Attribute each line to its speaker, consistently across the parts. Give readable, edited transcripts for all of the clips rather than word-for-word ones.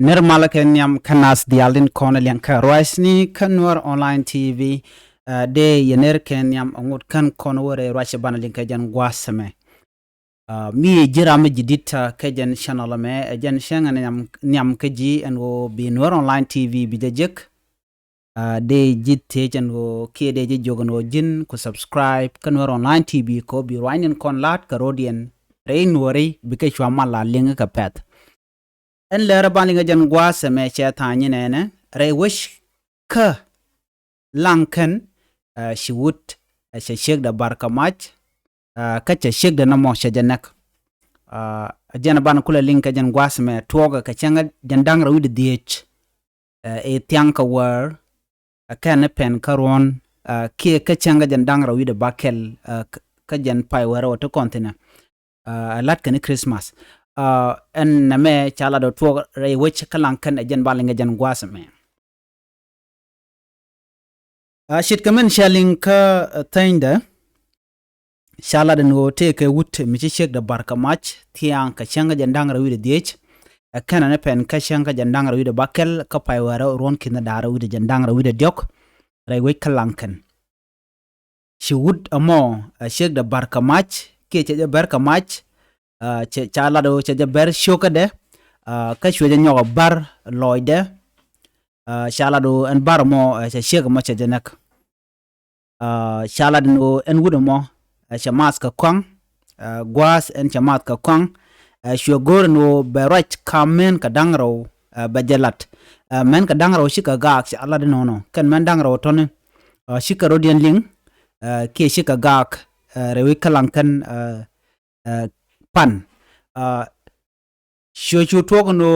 Speaker 1: Nirmala kenyam kanas dialdin kona lianka roisni kanwar online TV de yener kenyam angut kan kona wore roisha bana linka jan gwasame mi jirame jidita kejen channel me jan shenga nyam keji and wo binwar online TV bijajek de jitte jan wo kede je jogono jin ko subscribe kanwar online TV ko bi roinen kon lat karodian rein wori bike chwama la linga ka pet en Läär balinga jan gwasame chetanye nene re wish ka laŋkän shiwut ciekdɛ barka mach ka ciekdɛ na mo janek jana ban kula linka jan gwasame tuoga ka changa jandangra wid diech e tianka war kɛnɛ pen karon ke ka changa jandangra wid bakel ka jan pai waro to kontina lat kan Christmas en name chala do tuoga re wish ka laŋkän jan balinga jan gwasame shit kamen shaling ka tainda shala den wo teke wut mi ciekdɛ barka mach tiang ka changa jandangra wide diech kana ne pen ka changa jandangra wide bakel ka pai wara ron kina dara wide jandangra wide diok rai we ka laŋkän shi wut amo ciekdɛ barka mach ke che barka mach che chala do che ber shokade ka shwe nyoga bar loide shala do en bar mo che shega mo che janek shala do en wudo mo chamas ka kwang gwas en chamat ka kwang shwe gor no berach kamen ka dangro bajelat men ka dangro shika gaak shala de no ken men dangro tone shika rodian ling ke shika gaak rewi ka laŋkän pan shwe chu togno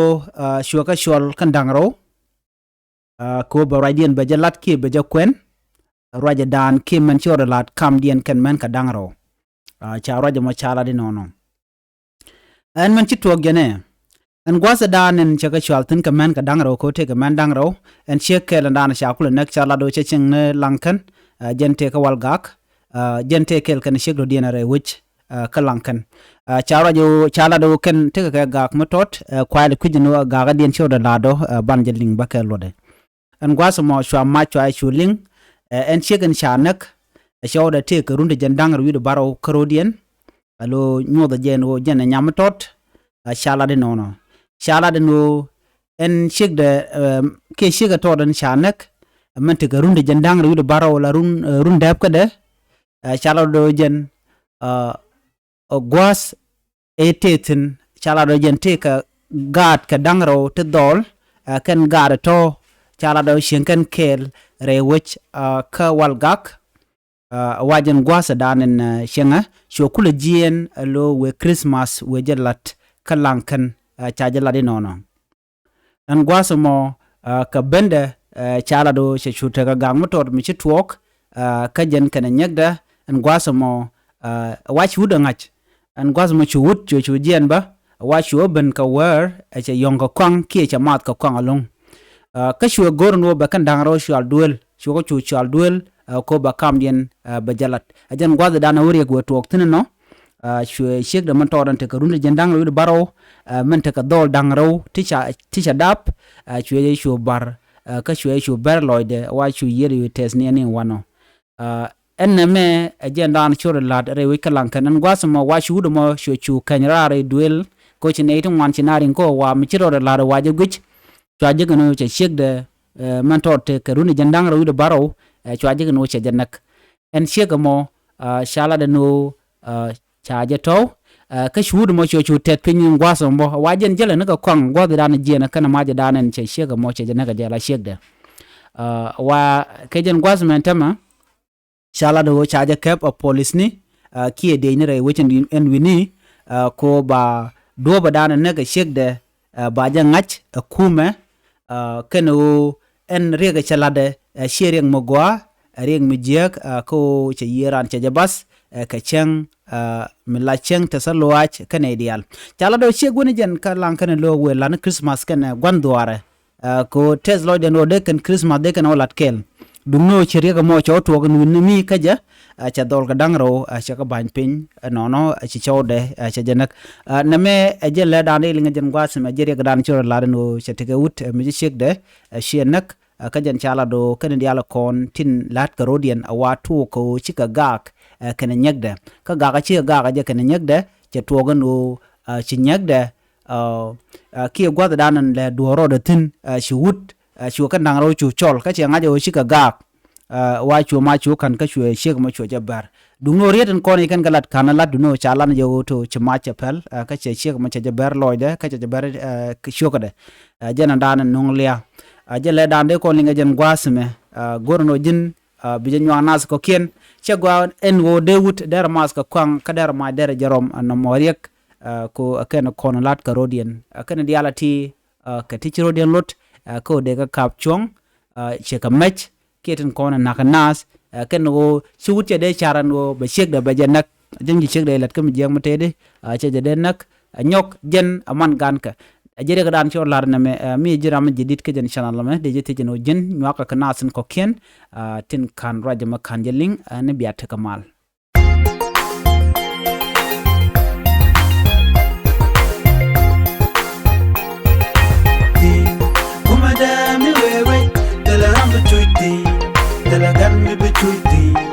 Speaker 1: shwe ka shol kan dangro ko baradian bajelat ke bajakwen raja dan ke men chore lat kam dien ken men ka dangro cha raja mo chala di nono en men chitwo gene en gwasa dan en chaka chaltin ka men ka dangro ko te ka men dangro en chekel dan sha kula nek chala do cheching ne laŋkän jente ka walgak jente kel kan shegdo dienare wich ka laŋkän cha raja chala do ken te ka gak motot kwal kujino gaga dien chore lado banjeling bakel lode en gwasa mo shwa machwa chuling en chegen shanak shawda te ka runde jandangar wido baro karodian alo nyoda jen wo jen nyamatot shala de nono shala de no en chegde ke chega todan shanak mente ka runde jandangar wido baro la run dab kada shala do jen gwas etetin shala do jen te ka gad ka dangro te dol kan gad to chala do shenken kel rewich ka walgak wajen gwasa danen shenga sho kula jien lo we Christmas we jelat ka laŋkän chajala de nono an gwasa mo ka bende chala do shuta ka gang motor mi chitwok ka jen kana nyäkdɛ an gwasa mo wach wudangach an gwasa mo chuwut chu jien ba wach oben ka wer che yonga kwang kie chamat ka kwang along ka shwe gorno ba kan dangro shwal duel shwo chu chal duel ko ba kam dien bajalat ajan gwada dana wuri go tok tinno shwe shek da man toran te karun jen dangro wi baro men te ka dol dangro ticha dap shwe bar ka shwe ber loide wa shwe yeri tes ne ne wano enme ajan dan chore lad re wi ka laŋkän an gwasa mo wa shwe mo shwe chu kanyare duel ko chineitin wan chinarin ko wa mi chiro lad wa je guch chwaje gano che ciekdɛ man torte karuni jandang ro baro chwaje gano che janak en ciega mo shala de no chaje to ka shuud mo chu tet pin gwaso mo wajen jele naka kwang gwada dan jena kana maje danen che ciega mo che janaka jela ciekdɛ wa kejen gwas men tama shala do chaje kep a police ni kie de ni re wechen en wini ko ba do ba danen naka ciekdɛ ba jangach kume keno en rega chalade shereng mogwa reng mijek ko che yiran che jabas ka cheng mila cheng tasalwach kanedial chala do cheguni jen ka laŋkän lo we lan Christmas kan gwandware ko teslo de no de kan Christmas de kan olat kel dung no chiri ga mo cho to ga nun mi ka ja cha dol ga dang ro cha ka ban pin no chi cho de cha janak na me je le dan le nga jen gwa sama jeri ga dan cho la no cha te ga ut mi ciekdɛ shi nak ka jan chala do kan dia la kon tin lat garodian awa tu ko chi ka gaak kan nyäkdɛ ka gaak chi gaak ja kan nyäkdɛ cha to ga no chi nyäkdɛ ki gwa da nan le do ro de tin shi ut chu kan dang ro chu chol ka che nga jo chi ka gaak wa chu ma chu kan ka chu shek ma chu jabar dung no rieten kon ikan galat kana lat du no chala na jo to chma cha pel ka che shek ma cha jabar loide ka cha jabar ka shokade jana dan nong lia jale dan de kon linga jen gwasme gorno jin bijen nywa nas ko ken che gwa en wo de wut der mas ka kwang ka der ma der jarom no moriek ko ken kon lat ka rodien ken dialati ka tichro den lot ko de ka kap chong che ka mech keten kon na kanas ken go suut che de charan go be ciekdɛ be jenak jeng ciekdɛ lat kam jeng mate de che de nak nyok jen aman gan ka jere ga dan cho lar na me mi jiram jidit ke jen channel me de jete jeno jen nyaka kanasen ko ken tin kan rajama kan jeling ne biat kamal
Speaker 2: Madame, we wait, tell her I'm the truth, tell her got me be truth.